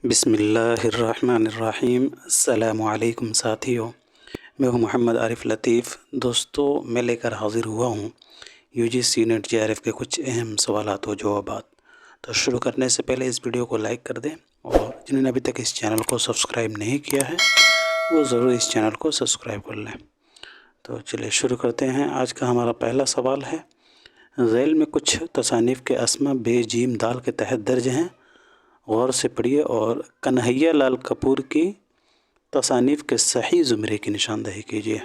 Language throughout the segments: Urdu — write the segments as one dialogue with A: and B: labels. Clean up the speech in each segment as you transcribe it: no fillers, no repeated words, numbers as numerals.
A: بسم اللہ الرحمن الرحیم۔ السلام علیکم ساتھیوں، میں ہوں محمد عارف لطیف۔ دوستو، میں لے کر حاضر ہوا ہوں U G C NET J R F کے کچھ اہم سوالات و جوابات۔ تو شروع کرنے سے پہلے اس ویڈیو کو لائک کر دیں، اور جنہوں نے ابھی تک اس چینل کو سبسکرائب نہیں کیا ہے وہ ضرور اس چینل کو سبسکرائب کر لیں۔ تو چلیے شروع کرتے ہیں۔ آج کا ہمارا پہلا سوال ہے، ذیل میں کچھ تصانیف کے اسما بے جیم دال کے تحت درج ہیں، غور سے پڑھیے اور کنہیا لال کپور کی تصانیف کے صحیح زمرے کی نشاندہی کیجیے۔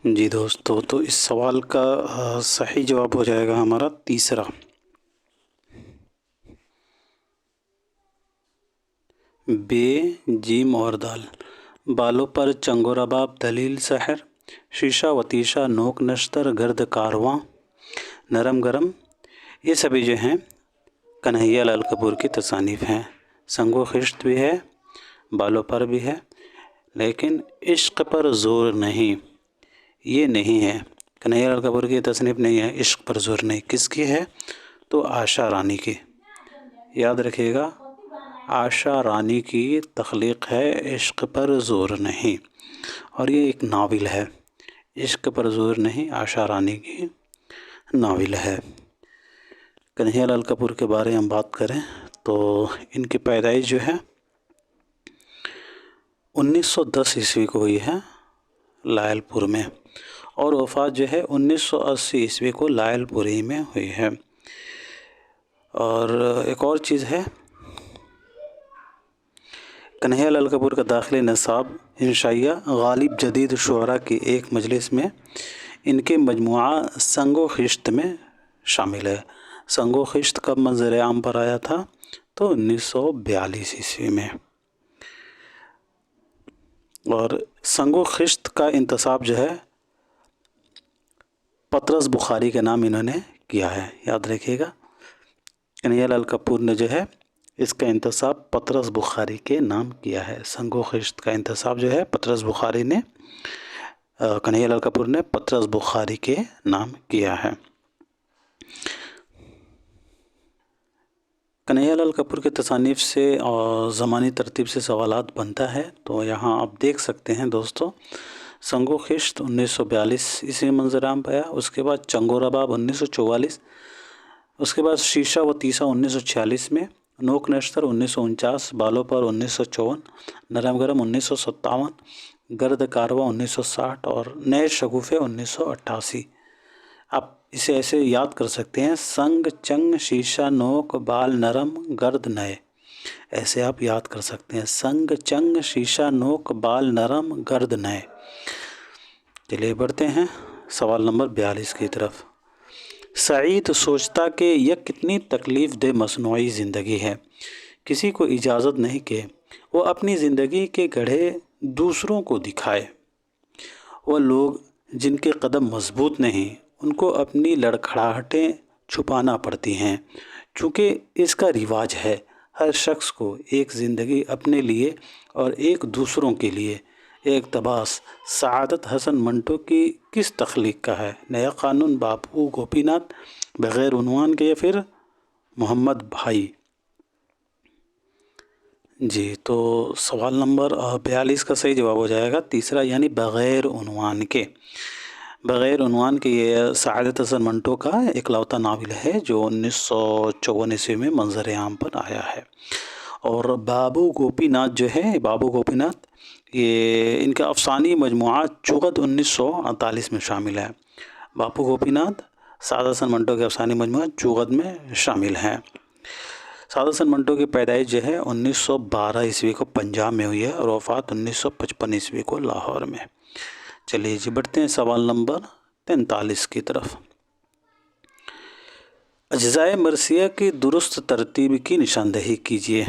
A: جی دوستو، تو اس سوال کا صحیح جواب ہو جائے گا ہمارا تیسرا۔ بے جیم اور دال، بالوں پر چنگو رباب دلیل سحر، شیشہ و تیشہ نوک نشتر گرد کارواں، نرم گرم، یہ سبھی جو ہیں کنہیا لال کپور کی تصانیف ہیں۔ سنگ و خشت بھی ہے، بالوں پر بھی ہے، لیکن عشق پر زور نہیں، یہ نہیں ہے۔ کنہیا لال کپور کی تصنیف نہیں ہے، عشق پر زور نہیں۔ کس کی ہے؟ تو آشا رانی کی۔ یاد رکھیے گا، آشا رانی کی تخلیق ہے عشق پر زور نہیں، اور یہ ایک ناول ہے۔ عشق پر زور نہیں آشا رانی کی ناول ہے۔ کنہیا لال کپور کے بارے میں ہم بات کریں تو ان کی پیدائش جو ہے 1910 عیسوی کو ہوئی ہے لائل پور میں، اور وفات جو ہے 1980 عیسوی کو لائل پوری میں ہوئی ہے۔ اور ایک اور چیز ہے، کنہیا لال کپور کا داخلی نصاب انشائیہ غالب جدید شعراء کی ایک مجلس میں ان کے مجموعہ سنگ و خشت میں شامل ہے۔ سنگ و خشت کب منظر عام پر آیا تھا؟ تو 1942 عیسوی میں۔ اور سنگ و خشت کا انتساب جو ہے پطرس بخاری کے نام انہوں نے کیا ہے، یاد رکھیے گا۔ کنہیا لال کپور نے جو ہے اس کا انتساب پطرس بخاری کے نام کیا ہے۔ سنگ و خشت کا انتساب جو ہے پطرس بخاری نے، کنہیا لال کپور نے پطرس بخاری کے نام کیا ہے۔ کنہیا لال کپور کے تصانیف سے اور زمانی ترتیب سے سوالات بنتا ہے، تو یہاں آپ دیکھ سکتے ہیں دوستو، سنگ و خشت 1942 عیسوی میں منظر عام پایا، اس کے بعد چنگو رباب 1944، اس کے بعد شیشہ و تیسا 1946 میں، نوک نشتر 1949، بالوں پر 1954، نرم گرم 1957، گرد کارواں 1960 اور نئے شگوفے 1988۔ آپ اسے ایسے یاد کر سکتے ہیں، سنگ چنگ شیشہ نوک بال نرم گرد نئے، ایسے آپ یاد کر سکتے ہیں، سنگ چنگ شیشہ نوک بال نرم گرد نئے۔ چلیے بڑھتے ہیں سوال نمبر 42 کی طرف۔ سعید سوچتا کہ یہ کتنی تکلیف دہ مصنوعی زندگی ہے، کسی کو اجازت نہیں کہ وہ اپنی زندگی کے گڑھے دوسروں کو دکھائے۔ وہ لوگ جن کے قدم مضبوط نہیں، ان کو اپنی لڑکھڑاہٹیں چھپانا پڑتی ہیں، چونکہ اس کا رواج ہے ہر شخص کو ایک زندگی اپنے لیے اور ایک دوسروں کے لیے۔ ایک اقتباس سعادت حسن منٹو کی کس تخلیق کا ہے؟ نیا قانون، بابو گوپی ناتھ، بغیر عنوان کے، یا پھر محمد بھائی؟ جی تو سوال نمبر 42 کا صحیح جواب ہو جائے گا تیسرا، یعنی بغیر عنوان کے۔ بغیر عنوان کے یہ سعادت حسن منٹو کا اکلوتا ناول ہے جو 1954 عیسوی میں منظر عام پر آیا ہے۔ اور بابو گوپی ناتھ جو ہے، بابو گوپی ناتھ، یہ ان کا افسانوی مجموعہ چغد 1948 میں شامل ہے۔ بابو گوپی ناتھ سعادت حسن منٹو کے افسانوی مجموعہ چغد میں شامل ہے۔ سعادت حسن منٹو کی پیدائش جو ہے 1912 عیسوی کو پنجاب میں ہوئی ہے، اور وفات 1955 عیسوی کو لاہور میں۔ چلیے جی بڑھتے ہیں سوال نمبر 43 کی طرف۔ اجزائے مرثیہ کی درست ترتیب کی نشاندہی کیجیے۔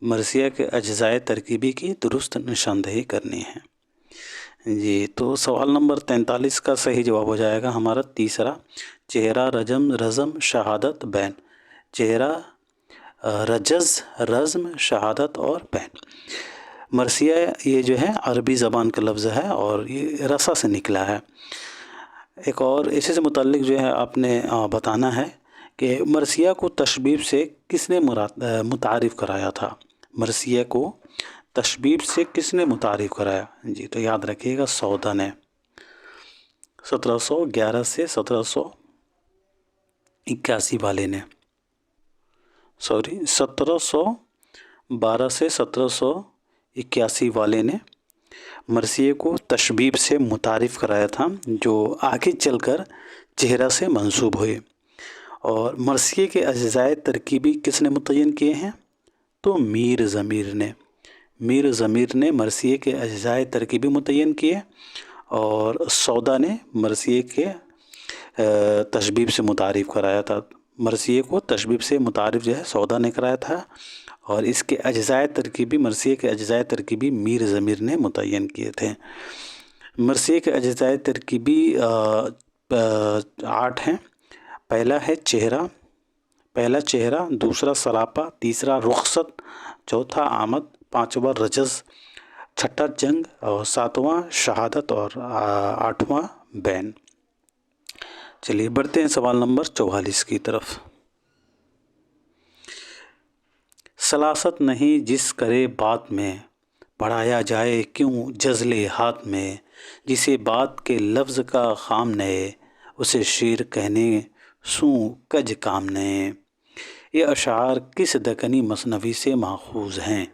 A: مرثیہ کے اجزائے ترکیبی کی درست نشاندہی کرنی ہے۔ جی تو سوال نمبر 43 کا صحیح جواب ہو جائے گا ہمارا تیسرا، چہرہ رجم رزم شہادت بین۔ چہرہ رجز رزم شہادت اور بین۔ مرثیہ یہ جو ہے عربی زبان کا لفظ ہے، اور یہ رسا سے نکلا ہے۔ ایک اور اسی سے متعلق جو ہے آپ نے بتانا ہے کہ مرثیہ کو تشبیب سے کس نے متعارف کرایا تھا؟ مرثیہ کو تشبیب سے کس نے متعارف کرایا؟ جی تو یاد رکھیے گا سودا نے 1711 سے 1781 والے نے، 1712 سے 1781 والے نے مرثیے کو تشبیب سے متعارف کرایا تھا، جو آگے چل کر چہرہ سے منسوب ہوئے۔ اور مرثیے کے اجزائے ترکیبی کس نے متعین کیے ہیں؟ تو میر ضمیر نے مرثیے کے اجزائے ترکیبی متعین کیے، اور سودا نے مرثیے کے تشبیب سے متعارف کرایا تھا۔ مرثیے کو تشبیب سے متعارف جو ہے سودا نے کرایا تھا، اور اس کے اجزائے ترکیبی، مرثیے کے اجزائے ترکیبی میر ضمیر نے متعین کیے تھے۔ مرثیے کے اجزائے ترکیبی 8 ہیں۔ پہلا چہرہ، دوسرا سراپا، تیسرا رخصت، چوتھا آمد، پانچواں رجز، چھٹا جنگ، اور ساتواں شہادت، اور آٹھواں بین۔ چلیے بڑھتے ہیں سوال نمبر 44 کی طرف۔ سلاست نہیں جس کرے بات میں، پڑھایا جائے کیوں جزل ہاتھ میں، جسے بات کے لفظ کا خام نئے، اسے شیر کہنے سوں کج کام نئے۔ یہ اشعار کس دکنی مثنوی سے ماخوذ ہیں؟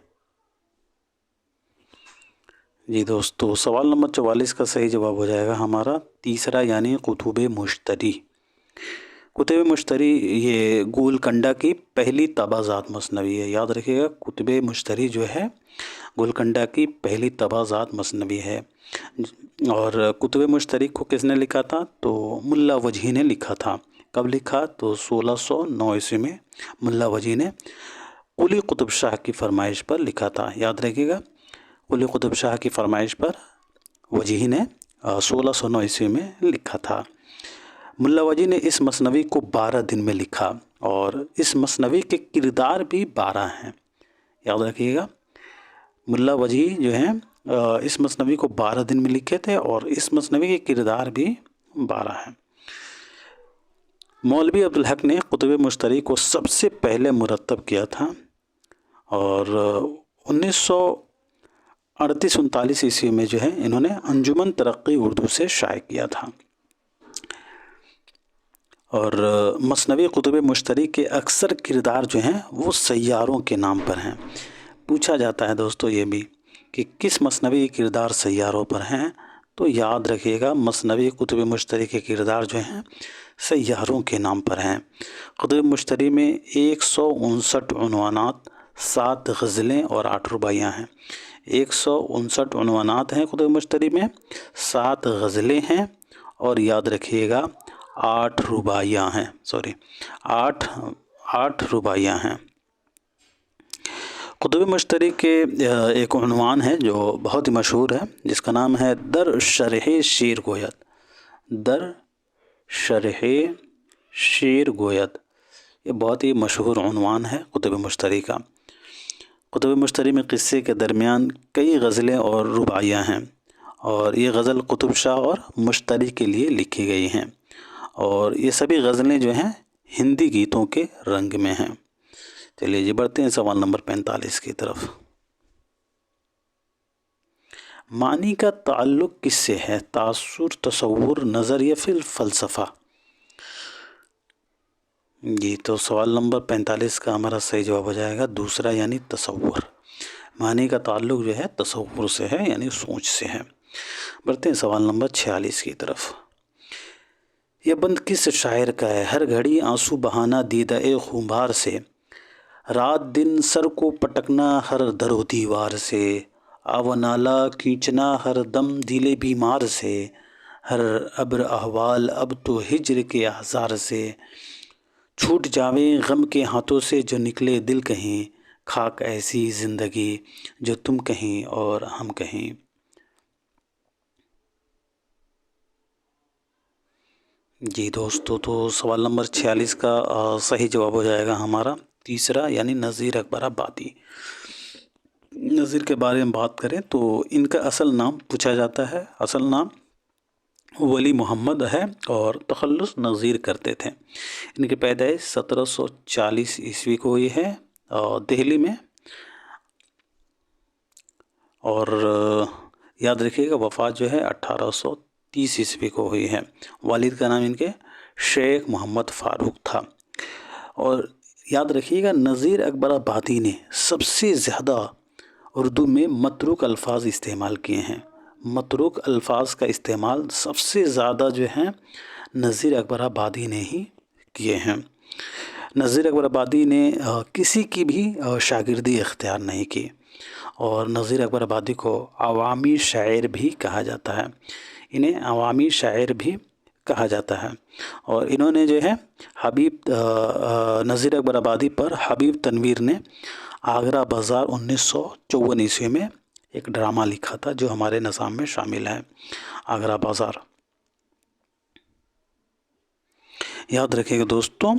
A: جی دوستو سوال نمبر 44 کا صحیح جواب ہو جائے گا ہمارا تیسرا، یعنی کتب مشتری۔ کتب مشتری یہ گولکنڈہ کی پہلی طبع ذات مثنوی ہے، یاد رکھیے گا کتب مشتری جو ہے گولکنڈہ کی پہلی طبع ذات مثنوی ہے۔ اور کتب مشتری کو کس نے لکھا تھا؟ تو ملا وجہی نے لکھا تھا۔ کب لکھا؟ تو 1609 عیسوی میں ملا وجہی نے قلی قطب شاہ کی فرمائش پر لکھا تھا، یاد رکھیے گا قلی قطب شاہ کی فرمائش پر وجہی نے 1609 عیسوی میں لکھا تھا۔ ملا وجہی نے اس مثنوی کو 12 دن میں لکھا، اور اس مثنوی کے کردار بھی 12 ہیں، یاد رکھیے گا ملا وجہی جو ہیں اس مثنوی کو 12 دن میں لکھے تھے، اور اس مثنوی کے کردار بھی 12 ہیں۔ مولوی عبدالحق نے کتب مشتری کو سب سے پہلے مرتب کیا تھا، اور 1938-39 عیسوی میں جو ہے انہوں نے انجمن ترقی اردو سے شائع کیا تھا۔ اور مثنوی کتب مشتری کے اکثر کردار جو ہیں وہ سیاروں کے نام پر ہیں۔ پوچھا جاتا ہے دوستو یہ بھی کہ کس مثنوی کے کردار سیاروں پر ہیں، تو یاد رکھیے گا مثنوی کتب مشتری کے کردار جو ہیں سیاروں کے نام پر ہیں۔ کتب مشتری میں 159 عنوانات، 7 غزلیں اور 8 رباعیاں ہیں۔ 159 عنوانات ہیں کتب مشتری میں، 7 غزلیں ہیں، اور یاد رکھیے گا 8 رباعیاں ہیں، 8 رباعیاں ہیں۔ کتب مشتری کے ایک عنوان ہے جو بہت ہی مشہور ہے، جس کا نام ہے در شرح شیر گوید۔ در شرح شیر گوید، یہ بہت ہی مشہور عنوان ہے کتب مشتری کا۔ کتب مشتری میں قصے کے درمیان کئی غزلیں اور رباعیاں ہیں، اور یہ غزل قطب شاہ اور مشتری کے لیے لکھی گئی ہیں، اور یہ سبھی غزلیں جو ہیں ہندی گیتوں کے رنگ میں ہیں۔ چلیے جی بڑھتے ہیں سوال نمبر 45 کی طرف۔ معنی کا تعلق کس سے ہے؟ تاثر، تصور، نظر یا پھر فلسفہ؟ جی تو سوال نمبر 45 کا ہمارا صحیح جواب ہو جائے گا دوسرا، یعنی تصور۔ معنی کا تعلق جو ہے تصور سے ہے، یعنی سوچ سے ہے۔ بڑھتے ہیں سوال نمبر 46 کی طرف۔ یہ بند کس شاعر کا ہے؟ ہر گھڑی آنسو بہانا دیدہ خونبار سے، رات دن سر کو پٹکنا ہر در و دیوار سے، آو نالا کھینچنا ہر دم دل بیمار سے، ہر ابر احوال اب تو ہجر کے احزار سے، چھوٹ جاویں غم کے ہاتھوں سے جو نکلے دل کہیں، خاک ایسی زندگی جو تم کہیں اور ہم کہیں۔ جی دوستو تو سوال نمبر 46 کا صحیح جواب ہو جائے گا ہمارا تیسرا، یعنی نذیر اکبر آبادی۔ نذیر کے بارے میں بات کریں تو ان کا اصل نام پوچھا جاتا ہے، اصل نام ولی محمد ہے اور تخلص نذیر کرتے تھے۔ ان کی پیدائش 1740 عیسوی کو ہوئی ہے اور دہلی میں، اور یاد رکھیے گا وفات جو ہے 1830 عیسوی کو ہوئی ہے۔ والد کا نام ان کے شیخ محمد فاروق تھا۔ اور یاد رکھیے گا نذیر اکبر آبادی نے سب سے زیادہ اردو میں متروک الفاظ استعمال کیے ہیں۔ متروک الفاظ کا استعمال سب سے زیادہ جو ہے نذیر اکبر آبادی نے ہی کیے ہیں۔ نذیر اکبر آبادی نے کسی کی بھی شاگردی اختیار نہیں کی، اور نذیر اکبر آبادی کو عوامی شاعر بھی کہا جاتا ہے، انہیں عوامی شاعر بھی کہا جاتا ہے۔ اور انہوں نے جو ہے نذیر اکبر آبادی پر حبیب تنویر نے آگرہ بازار 1954 عیسوی میں ایک ڈرامہ لکھا تھا جو ہمارے نظام میں شامل ہے، آگرہ بازار۔ یاد رکھیں گے دوستوں،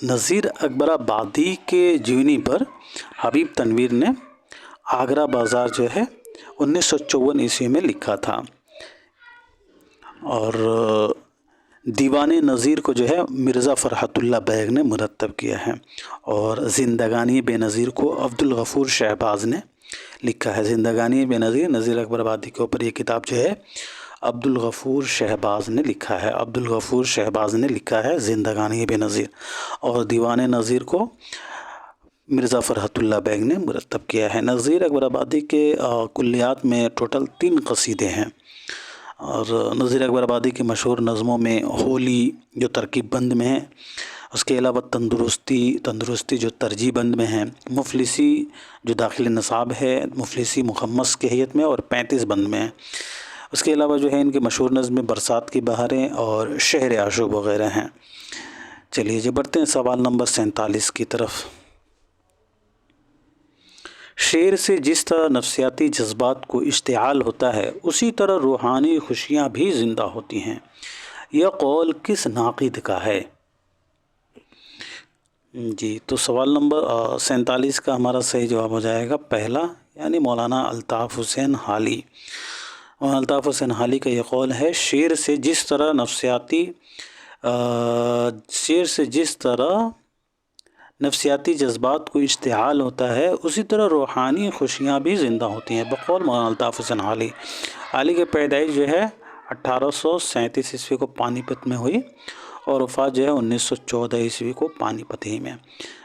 A: نذیر اکبر آبادی کے جیونی پر حبیب تنویر نے آگرہ بازار جو ہے 1954 عیسوی میں لکھا تھا، اور دیوان نذیر کو جو ہے مرزا فرحت اللہ بیگ نے مرتب کیا ہے، اور زندگانی بے نظیر کو عبدالغفور شہباز نے لکھا ہے۔ زندگانی بے نظیر نذیر اکبر آبادی کے اوپر یہ کتاب جو ہے عبدالغفور شہباز نے لکھا ہے، عبدالغفور شہباز نے لکھا ہے زندگانی بے نظیر، اور دیوان نذیر کو مرزا فرحت اللہ بیگ نے مرتب کیا ہے۔ نذیر اکبر آبادی کے کلیات میں ٹوٹل 3 قصیدے ہیں، اور نذیر اکبر آبادی کی مشہور نظموں میں ہولی جو ترکیب بند میں ہے، اس کے علاوہ تندرستی جو ترجیح بند میں ہے، مفلسی جو داخل نصاب ہے مفلسی مخمس کی حیثیت میں اور 35 بند میں ہے۔ اس کے علاوہ جو ہے ان کی مشہور نظمیں برسات کی بہاریں اور شہر عاشق وغیرہ ہیں۔ چلیے جی بڑھتے ہیں سوال نمبر 47 کی طرف۔ شعر سے جس طرح نفسیاتی جذبات کو اشتعال ہوتا ہے اسی طرح روحانی خوشیاں بھی زندہ ہوتی ہیں، یہ قول کس ناقد کا ہے؟ جی تو سوال نمبر 47 کا ہمارا صحیح جواب ہو جائے گا پہلا، یعنی مولانا الطاف حسین حالی۔ مولانا الطاف حسین حالی کا یہ قول ہے، شعر سے جس طرح نفسیاتی جذبات کو اشتعال ہوتا ہے اسی طرح روحانی خوشیاں بھی زندہ ہوتی ہیں، بقول مولانا الطاف حسین حالی۔ حالی کی پیدائش جو ہے 1837 عیسوی کو پانی پت میں ہوئی، اور وفات جو ہے 1914 عیسوی کو پانی پت ہی میں۔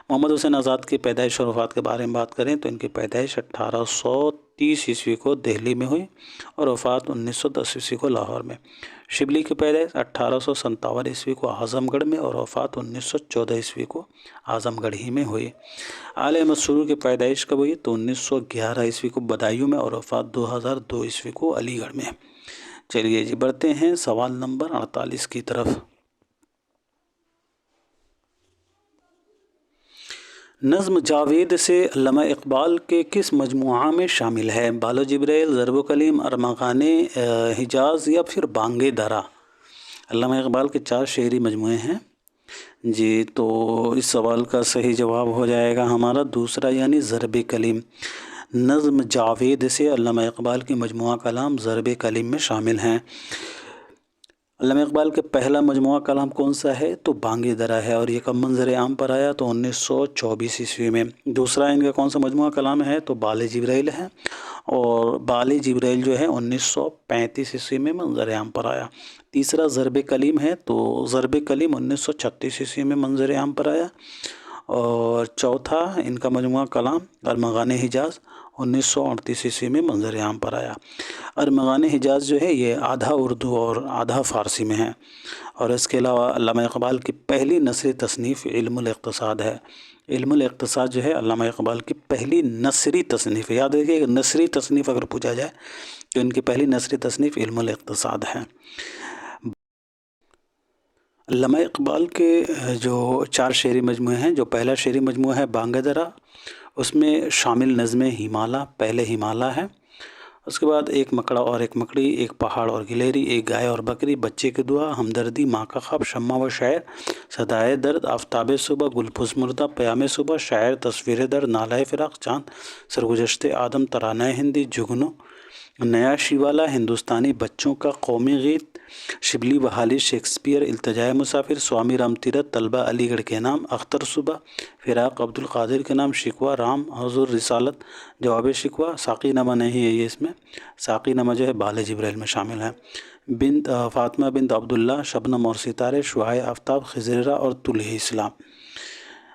A: محمد حسین آزاد کی پیدائش اور وفات کے بارے میں بات کریں تو ان کی پیدائش 1830 عیسوی کو دہلی میں ہوئی، اور وفات 1910 عیسوی کو لاہور میں۔ شبلی کی پیدائش 1857 عیسوی کو اعظم گڑھ میں، اور وفات 1914 عیسوی کو اعظم گڑھ ہی میں ہوئی۔ آل احمد سرور کی پیدائش کب ہوئی تو 1911 عیسوی کو بدایوں میں، اور وفات 2002 عیسوی کو علی گڑھ میں۔ چلیے جی بڑھتے ہیں سوال نمبر 48 کی طرف۔ نظم جاوید سے علامہ اقبال کے کس مجموعہ میں شامل ہے؟ بال جبریل، ضرب و کلیم، ارمغان حجاز یا پھر بانگ درا؟ علامہ اقبال کے 4 شعری مجموعے ہیں جی، تو اس سوال کا صحیح جواب ہو جائے گا ہمارا دوسرا، یعنی ضرب کلیم۔ نظم جاوید سے علامہ اقبال کی مجموعہ کلام ضرب کلیم میں شامل ہیں۔ علامہ اقبال کے پہلا مجموعہ کلام کون سا ہے تو بانگ درا ہے، اور یہ کب منظر عام پر آیا تو 1924 عیسوی میں۔ دوسرا ان کا کون سا مجموعہ کلام ہے تو بال جبریل ہے، اور بال جبریل جو ہے 1935 عیسوی میں منظر عام پر آیا۔ تیسرا ضرب کلیم ہے تو ضرب کلیم 1936 عیسوی میں منظر عام پر آیا، اور چوتھا ان کا مجموعہ کلام ارمغان حجاز 1938 عیسوی میں منظر عام پر آیا۔ ارمغان حجاز جو ہے یہ آدھا اردو اور آدھا فارسی میں ہے، اور اس کے علاوہ علامہ اقبال کی پہلی نثری تصنیف علم الاقتصاد ہے۔ علم الاقتصاد جو ہے علامہ اقبال کی پہلی نثری تصنیف ہے، یاد رکھیے کہ نثری تصنیف اگر پوچھا جائے تو ان کی پہلی نثری تصنیف علم الاقتصاد ہے۔ علامہ اقبال کے جو 4 شعری مجموعے ہیں، جو پہلا شعری مجموعہ ہے بانگ درا، اس میں شامل نظمیں ہمالا، پہلے ہمالا ہے، اس کے بعد ایک مکڑا اور ایک مکڑی، ایک پہاڑ اور گلیری، ایک گائے اور بکری، بچے کی دعا، ہمدردی، ماں کا خواب، شمع و شاعر، صدائے درد، آفتاب صبح، گلپھوس مردہ، پیام صبح، شاعر، تصویر درد، نالہ فراق، چاند، سرگزشت آدم، ترانہ ہندی، جگنو، نیا شیوالا ہندوستانی بچوں کا قومی گیت، شبلی بحالی شیکسپیئر، التجائے مسافر، سوامی رام تیرتھ طلبہ علی گڑھ کے نام، اختر صبح، فراق عبد القادر کے نام، شکوہ رام حضور رسالت جواب شکوہ، ساقی نامہ نہیں ہے یہ اس میں، ساقی نامہ جو ہے بال جبریل میں شامل ہے، بنت فاطمہ بنت عبداللہ، شبنم اور ستارے، شعاع آفتاب، خضرہ اور طلوع اسلام۔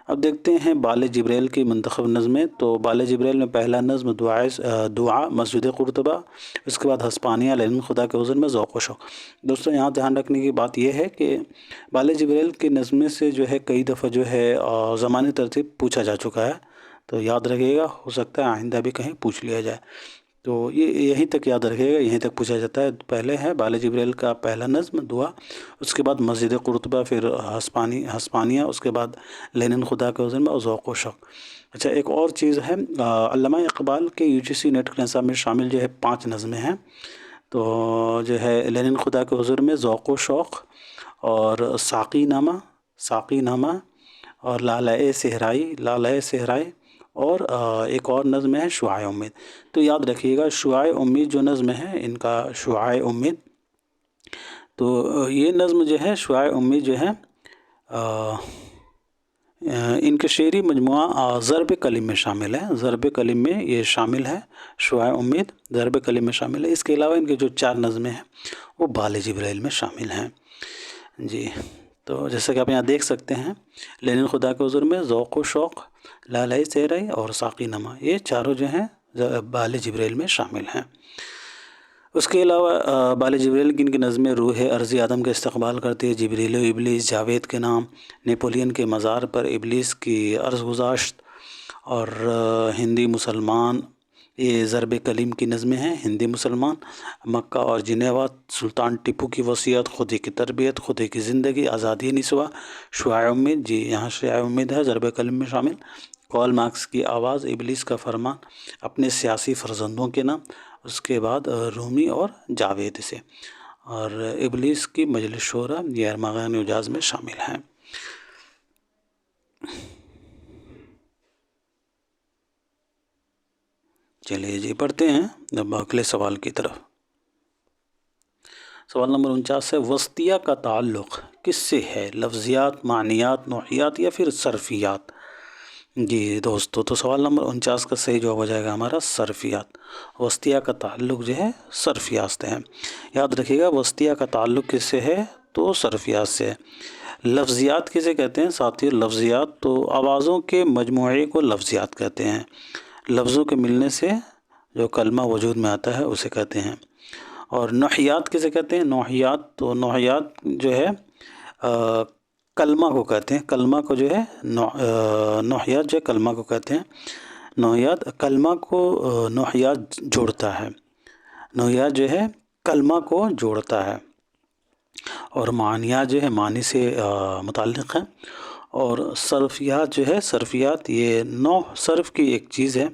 A: اب دیکھتے ہیں بال جبریل کی منتخب نظمیں۔ تو بال جبریل میں پہلا نظم دعا مسجد قرطبہ، اس کے بعد ہسپانیہ لینن خدا کے حضور میں ذوق و شوق۔ دوستوں یہاں دھیان رکھنے کی بات یہ ہے کہ بال جبریل کی نظمیں سے جو ہے کئی دفعہ جو ہے زمانی ترتیب پوچھا جا چکا ہے، تو یاد رکھیے گا، ہو سکتا ہے آئندہ بھی کہیں پوچھ لیا جائے، تو یہ یہیں تک یاد رکھیے گا، یہیں تک پوچھا جاتا ہے۔ پہلے ہے بال جبریل کا پہلا نظم دعا، اس کے بعد مسجد قرطبہ، پھر ہسپانیہ، اس کے بعد لینن خدا کے حضور میں اور ذوق و شوق۔ اچھا ایک اور چیز ہے، علامہ اقبال کے UGC نیٹ کے نصاب میں شامل جو ہے 5 نظمیں ہیں، تو جو ہے لینن خدا کے حضور میں ذوق و شوق اور ساقی نامہ اور لالۂ صحرائی اور ایک اور نظم ہے شعاع امید۔ تو یاد رکھیے گا شعاع امید جو نظم ہے، ان کا شعاع امید، تو یہ نظم جو ہے شعاع امید جو ہے ان کے شعری مجموعہ ضرب کلم میں شامل ہے، ضرب کلم میں یہ شامل ہے، شعاع امید ضرب کلم میں شامل ہے۔ اس کے علاوہ ان کے جو 4 نظمیں ہیں وہ بال جبریل میں شامل ہیں جی۔ تو جیسا کہ آپ یہاں دیکھ سکتے ہیں، لینن خدا کے حضور میں ذوق و شوق، لالۂ صحرائی اور ساقی نامہ، یہ چاروں جو ہیں بال جبریل میں شامل ہیں۔ اس کے علاوہ بال جبریل کی ان کی نظمیں روح ارضی آدم کا استقبال کرتی ہے، جبریل و ابلیس، جاوید کے نام، نیپولین کے مزار پر ابلیس کی عرض گزاشت اور ہندی مسلمان، یہ ضرب کلیم کی نظمیں ہیں۔ ہندی مسلمان، مکہ اور جنیوا، سلطان ٹیپو کی وصیت، خودی کی تربیت، خودی کی زندگی، آزادی نسواں، شعاع امید، جی یہاں شعاع امید ہے ضرب کلیم میں شامل، کارل مارکس کی آواز، ابلیس کا فرمان، اپنے سیاسی فرزندوں کے نام، اس کے بعد رومی اور جاوید سے، اور ابلیس کی مجلس شورا، یہ ارمغان اجاز میں شامل ہیں۔ چلیے جی پڑھتے ہیں اب اگلے سوال کی طرف۔ سوال نمبر 49 ہے، وسطیہ کا تعلق کس سے ہے؟ لفظیات، معنیات، نوعیات یا پھر صرفیات؟ جی دوستو، تو سوال نمبر 49 کا صحیح جواب ہو جائے گا ہمارا صرفیات۔ وسطیہ کا تعلق جو ہے صرفیات سے ہے، یاد رکھیے گا وسطیہ کا تعلق کس سے ہے؟ تو صرفیات سے ہے۔ لفظیات کسے کہتے ہیں ساتھیو؟ لفظیات تو آوازوں کے مجموعے کو لفظیات کہتے ہیں، لفظوں کے ملنے سے جو کلمہ وجود میں آتا ہے اسے کہتے ہیں۔ اور نوعیات کسے کہتے ہیں؟ نوعیات تو نوعیات جو ہے کلمہ کو کہتے ہیں، کلمہ کو جو ہے نوعیات جو ہے کلمہ کو کہتے ہیں، نوعیات کلمہ کو نوعیات جوڑتا ہے، نوعیات جو ہے کلمہ کو جوڑتا ہے، اور معنیات جو ہے معنی سے متعلق ہیں، اور صرفیات جو ہے صرفیات یہ نوع صرف کی ایک چیز ہے،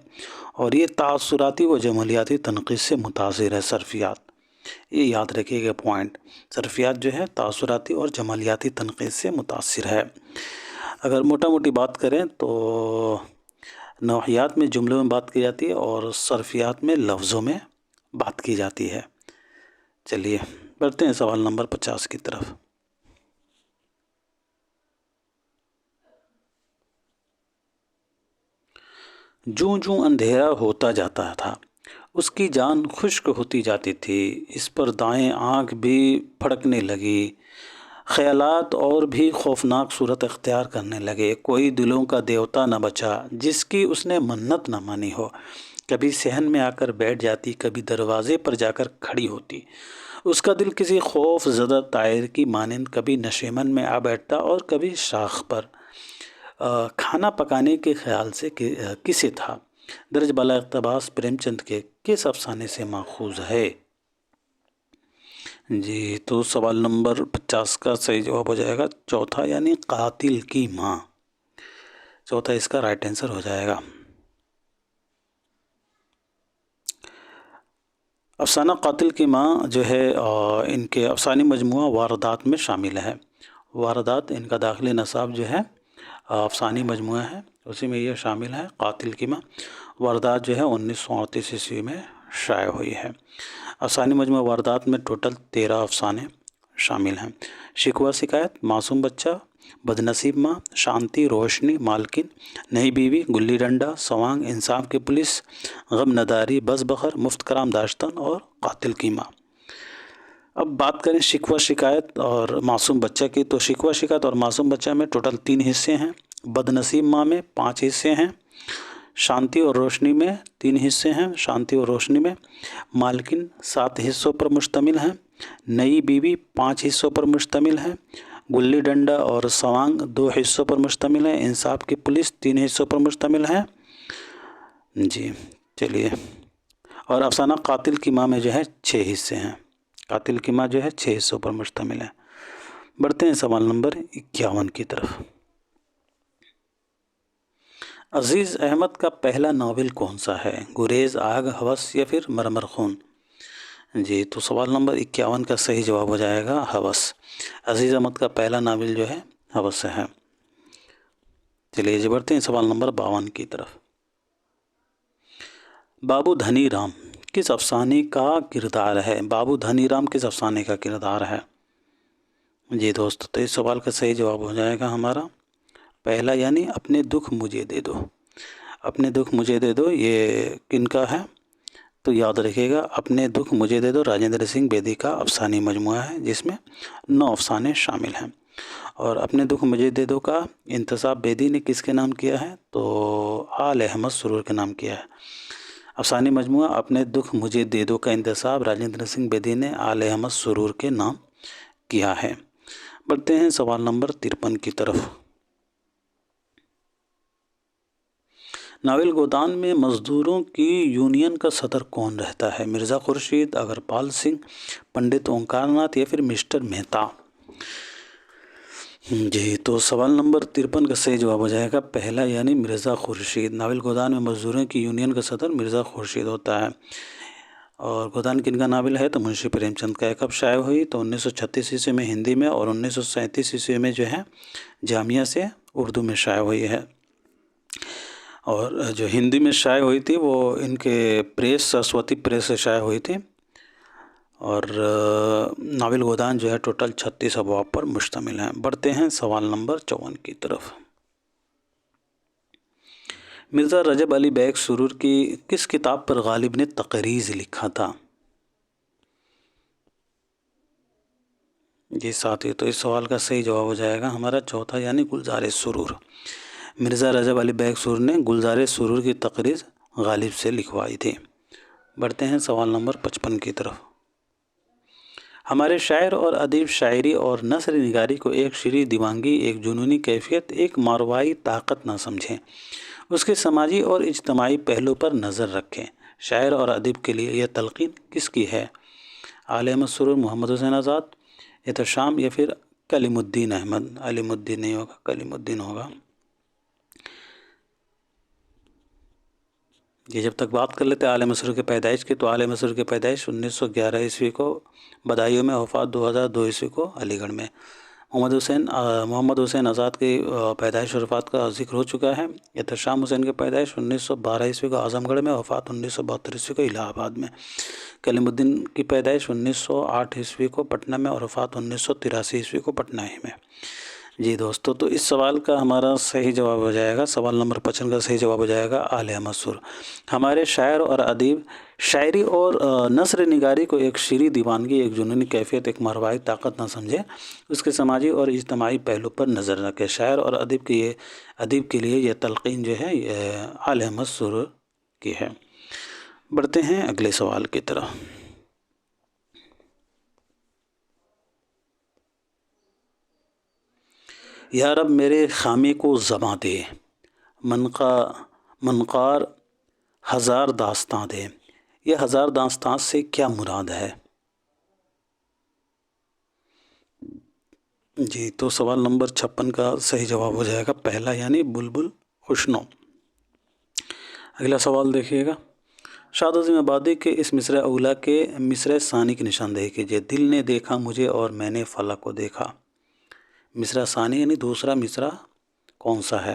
A: اور یہ تاثراتی و جمالیاتی تنقید سے متاثر ہے صرفیات، یہ یاد رکھیے گا پوائنٹ، صرفیات جو ہے تاثراتی اور جمالیاتی تنقید سے متاثر ہے۔ اگر موٹا موٹی بات کریں تو نوعیات میں جملوں میں بات کی جاتی ہے اور صرفیات میں لفظوں میں بات کی جاتی ہے۔ چلیے بڑھتے ہیں سوال نمبر 50 کی طرف۔ جوں جوں اندھیرا ہوتا جاتا تھا اس کی جان خشک ہوتی جاتی تھی، اس پر دائیں آنکھ بھی پھڑکنے لگی، خیالات اور بھی خوفناک صورت اختیار کرنے لگے، کوئی دلوں کا دیوتا نہ بچا جس کی اس نے منت نہ مانی ہو، کبھی صحن میں آ کر بیٹھ جاتی، کبھی دروازے پر جا کر کھڑی ہوتی، اس کا دل کسی خوف زدہ طائر کی مانند کبھی نشیمن میں آ بیٹھتا اور کبھی شاخ پر۔ کھانا پکانے کے خیال سے کسے تھا؟ درج بالا اقتباس پریم چند کے کس افسانے سے ماخوذ ہے؟ جی تو سوال نمبر 50 کا صحیح جواب ہو جائے گا چوتھا، یعنی قاتل کی ماں، چوتھا اس کا رائٹ آنسر ہو جائے گا۔ افسانہ قاتل کی ماں جو ہے ان کے افسانی مجموعہ واردات میں شامل ہے، واردات ان کا داخلی نصاب جو ہے افسانی مجموعہ ہے، اسی میں یہ شامل ہے قاتل کی ماں۔ واردات جو ہے 1938 عیسوی میں شائع ہوئی ہے۔ افسانے مجموعہ واردات میں ٹوٹل 13 افسانے شامل ہیں۔ شکوہ شکایت، معصوم بچہ، بدنصیب ماں، شانتی، روشنی، مالکن، نئی بیوی، گلی ڈنڈا، سوانگ، انصاف کی پولیس، غم نداری، بس بخر، مفت کرام داشتن اور قاتل کی ماں۔ اب بات کریں شکوہ شکایت اور معصوم بچہ کی، تو شکوہ شکایت اور معصوم بچہ میں ٹوٹل 3 حصے ہیں، بدنصیب ماں میں 5 حصے ہیں، شانتی اور روشنی میں 3 حصے ہیں، شانتی اور روشنی میں، مالکن 7 حصوں پر مشتمل ہیں، نئی بیوی 5 حصوں پر مشتمل ہے، گلی ڈنڈا اور سوانگ 2 حصوں پر مشتمل ہے، انصاف کی پولیس 3 حصوں پر مشتمل ہے۔ جی چلیے، اور افسانہ قاتل کی ماں میں جو ہے 6 حصے ہیں، قاتل کی ماں جو ہے 6 حصوں پر مشتمل ہے۔ بڑھتے ہیں سوال نمبر 51 کی طرف۔ عزیز احمد کا پہلا ناول کون سا ہے؟ گریز، آگ، ہوس یا پھر مرمر خون؟ جی تو سوال نمبر 51 کا صحیح جواب ہو جائے گا ہوس۔ عزیز احمد کا پہلا ناول جو ہے ہوس ہے۔ چلیے جی بڑھتے ہیں سوال نمبر 52 کی طرف۔ بابو دھنی رام کس افسانے کا کردار ہے؟ بابو دھنی رام کس افسانے کا کردار ہے؟ جی دوستو، تو اس سوال کا صحیح جواب ہو جائے گا ہمارا پہلا، یعنی اپنے دکھ مجھے دے دو۔ اپنے دکھ مجھے دے دو یہ کن کا ہے؟ تو یاد رکھیے گا، اپنے دکھ مجھے دے دو راجندر سنگھ بیدی کا افسانی مجموعہ ہے، جس میں 9 افسانے شامل ہیں۔ اور اپنے دکھ مجھے دے دو کا انتساب بیدی نے کس کے نام کیا ہے؟ تو آل احمد سرور کے نام کیا ہے۔ افسانی مجموعہ اپنے دکھ مجھے دے دو کا انتساب راجندر سنگھ بیدی نے آل احمد سرور کے نام کیا ہے۔ بڑھتے ہیں سوال نمبر 53 کی طرف۔ ناول گودان میں مزدوروں کی یونین کا صدر کون رہتا ہے؟ مرزا خورشید، اگرپال سنگھ، پنڈت اومکار ناتھ یا پھر مسٹر مہتا؟ جی تو سوال نمبر 53 کا صحیح جواب ہو جائے گا پہلا، یعنی مرزا خورشید۔ ناول گودان میں مزدوروں کی یونین کا صدر مرزا خورشید ہوتا ہے۔ اور گودان کن کا ناول ہے؟ تو منشی پریم چند کا۔ کب شائع ہوئی؟ تو 1936 عیسوی میں ہندی میں، اور 1937 عیسوی میں جو ہے جامعہ سے اردو میں شائع ہوئی ہے۔ اور جو ہندی میں شائع ہوئی تھی وہ ان کے پریس، سرسوتی پریس سے شائع ہوئی تھی۔ اور ناول گودان جو ہے ٹوٹل 36 ابواب پر مشتمل ہیں۔ بڑھتے ہیں سوال نمبر 54 کی طرف۔ مرزا رجب علی بیگ سرور کی کس کتاب پر غالب نے تقریض لکھا تھا؟ جی ساتھی، تو اس سوال کا صحیح جواب ہو جائے گا ہمارا چوتھا، یعنی گلزار سرور۔ مرزا رجب علی بیگ سرور نے گلزار سرور کی تقریض غالب سے لکھوائی تھی۔ بڑھتے ہیں سوال نمبر 55 کی طرف۔ ہمارے شاعر اور ادیب شاعری اور نثر نگاری کو ایک شرح دیوانگی، ایک جنونی کیفیت، ایک ماروائی طاقت نہ سمجھیں، اس کے سماجی اور اجتماعی پہلو پر نظر رکھیں۔ شاعر اور ادیب کے لیے یہ تلقین کس کی ہے؟ آل احمد سرور، محمد حسین آزاد، احتشام یا پھر کلیم الدین احمد؟ علیم الدین نہیں ہوگا، کلیم الدین ہوگا۔ یہ جب تک بات کر لیتے ہیں عالم سرور کی پیدائش کی، تو عالم سرور کی پیدائش 1911 عیسوی کو بدایوں میں، وفات 2002 عیسوی کو علی گڑھ میں۔ محمد حسین آزاد کی پیدائش اور وفات کا ذکر ہو چکا ہے۔ احتشام حسین کی پیدائش 1912 عیسوی کو اعظم گڑھ میں، وفات 1972 عیسوی کو الہ آباد میں۔ کلیم الدین کی پیدائش 1908 عیسوی کو پٹنہ میں، اور وفات 1983 عیسوی کو پٹنہ ہی میں۔ جی دوستو، تو اس سوال کا ہمارا صحیح جواب ہو جائے گا، سوال نمبر 55 کا صحیح جواب ہو جائے گا آل احمد سرور۔ ہمارے شاعر اور ادیب شاعری اور نثر نگاری کو ایک شرح دیوانگی، ایک جنونی کیفیت، ایک ماروائی طاقت نہ سمجھے، اس کے سماجی اور اجتماعی پہلو پر نظر رکھے۔ شاعر اور ادیب کے لیے یہ تلقین جو ہے یہ آل احمد سرور کی ہے۔ بڑھتے ہیں اگلے سوال کی طرف۔ یا رب میرے خامی کو زباں دے، منقار ہزار داستاں دے، یہ ہزار داستان سے کیا مراد ہے؟ جی تو سوال نمبر 56 کا صحیح جواب ہو جائے گا پہلا، یعنی بلبل خوشنو۔ اگلا سوال دیکھیے گا، شاد عظیم آبادی کے اس مصرع اولا کے مصرع ثانی کی نشاندہی کیجیے۔ دل نے دیکھا مجھے اور میں نے فلک کو دیکھا۔ مصرع ثانی یعنی دوسرا مصرع کون سا ہے؟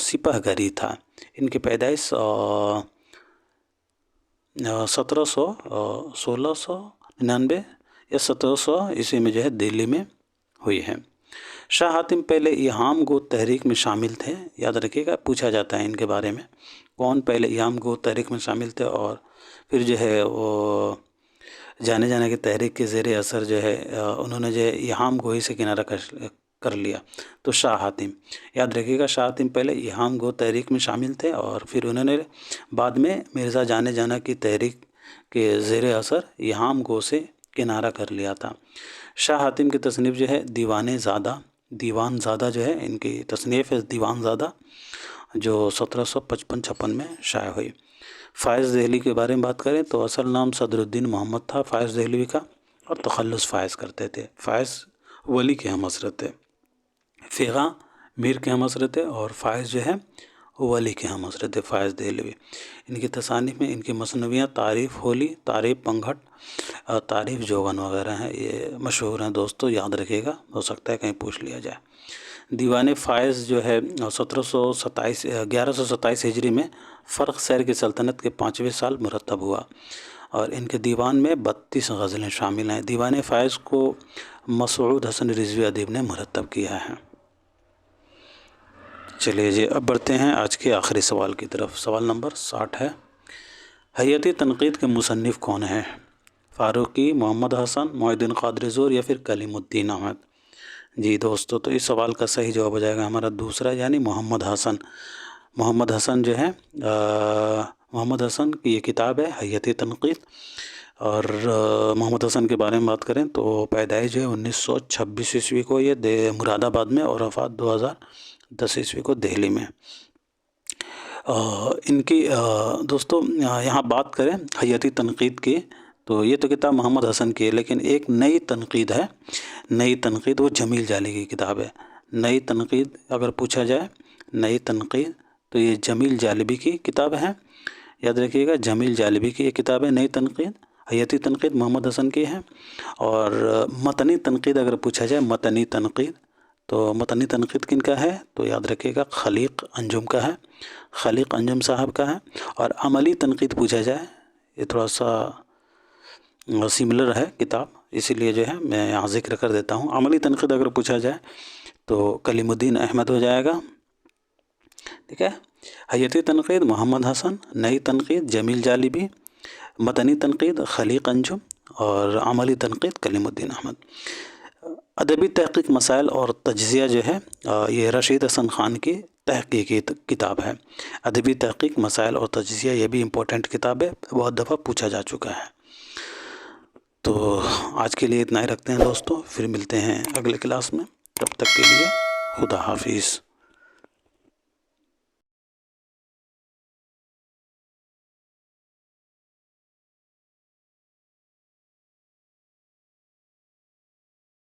A: سپہ گری تھا۔ ان کی پیدائش 1699 یا 1700 عیسوی میں جو ہے دہلی میں ہوئی ہے۔ شاہ حاتم پہلے ایہام گو تحریک میں شامل تھے، یاد رکھیے گا، پوچھا جاتا ہے ان کے بارے میں، کون پہلے ایہام گو تحریک میں شامل تھے اور پھر جو ہے وہ جانے جانے کی تحریک کے زیر اثر جو ہے انہوں نے جو ہے ایہام گوئی سے کنارہ کر لیا۔ تو شاہ حاتم، یاد رکھیے گا، شاہ حاتم پہلے ایہام گو تحریک میں شامل تھے اور پھر انہوں نے بعد میں مرزا جانے جانا کی تحریک کے زیر اثر ایہام گو سے کنارہ کر لیا تھا۔ شاہ حاتم کی تصنیف جو ہے دیوان زادہ جو ہے ان کی تصنیف ہے، دیوان زادہ، جو 1755-56 میں شائع ہوئی۔ فائز دہلی کے بارے میں بات کریں تو اصل نام صدر الدین محمد تھا فائز دہلوی کا، اور تخلص فائز کرتے تھے۔ فائز ولی کے ہم حضرت تھے، فیغاں میر کے ہم حضرت تھے، اور فائز جو ہے ولی کے ہم حضرت تھے، فائز دہلوی۔ ان کی تصانیف میں ان کی مثنویاں تعریف ہولی، تعریف پنگھٹ، تعریف جوگن وغیرہ ہیں، یہ مشہور ہیں دوستو، یاد رکھیے گا، ہو سکتا ہے کہیں پوچھ لیا جائے۔ دیوان فائز جو ہے 1127 ہجری میں فرخ سیر کی سلطنت کے 5ویں سال مرتب ہوا، اور ان کے دیوان میں 32 غزلیں شامل ہیں۔ دیوان فائز کو مسعود حسن رضوی ادیب نے مرتب کیا ہے۔ چلیے جی، اب بڑھتے ہیں آج کے آخری سوال کی طرف۔ سوال نمبر 60 ہے، حیاتی تنقید کے مصنف کون ہیں؟ فاروقی، محمد حسن، محی الدین قادری زور، یا پھر کلیم الدین احمد؟ جی دوستو، تو اس سوال کا صحیح جواب ہو جائے گا ہمارا دوسرا، یعنی محمد حسن۔ محمد حسن جو ہے محمد حسن کی یہ کتاب ہے حیاتی تنقید، اور محمد حسن کے بارے میں بات کریں تو پیدائش جو ہے 1926 عیسوی کو یہ مراد آباد میں، اور وفات 2010 عیسوی کو دہلی میں۔ ان کی دوستو یہاں بات کریں حیاتی تنقید کی، تو یہ تو کتاب محمد حسن کی ہے، لیکن ایک نئی تنقید ہے، نئی تنقید، وہ جمیل جالی کی کتاب ہے۔ نئی تنقید اگر پوچھا جائے، نئی تنقید، تو یہ جمیل جالبی کی کتاب ہے، یاد رکھیے گا، جمیل جالبی کی یہ کتاب ہے نئی تنقید۔ حیاتی تنقید محمد حسن کی ہے، اور متنی تنقید اگر پوچھا جائے، متنی تنقید، تو متنی تنقید کن کا ہے؟ تو یاد رکھیے گا خلیق انجم کا ہے، خلیق انجم صاحب کا ہے۔ اور عملی تنقید پوچھا جائے، یہ تھوڑا سا سملر ہے کتاب، اسی لیے جو ہے میں یہاں ذکر کر دیتا ہوں۔ عملی تنقید اگر پوچھا جائے تو کلیم الدین احمد ہو جائے گا، ٹھیک ہے۔ حیاتی تنقید محمد حسن، نئی تنقید جمیل جالبی، متنی تنقید خلیق انجم، اور عملی تنقید کلیم الدین احمد۔ ادبی تحقیق مسائل اور تجزیہ جو ہے یہ رشید حسن خان کی تحقیقی کتاب ہے۔ ادبی تحقیق مسائل اور تجزیہ، یہ بھی امپورٹنٹ کتاب ہے، بہت دفعہ پوچھا جا چکا ہے۔ تو آج کے لیے اتنا ہی رکھتے ہیں دوستو، پھر ملتے ہیں اگلے کلاس میں، تب تک کے لیے خدا حافظ۔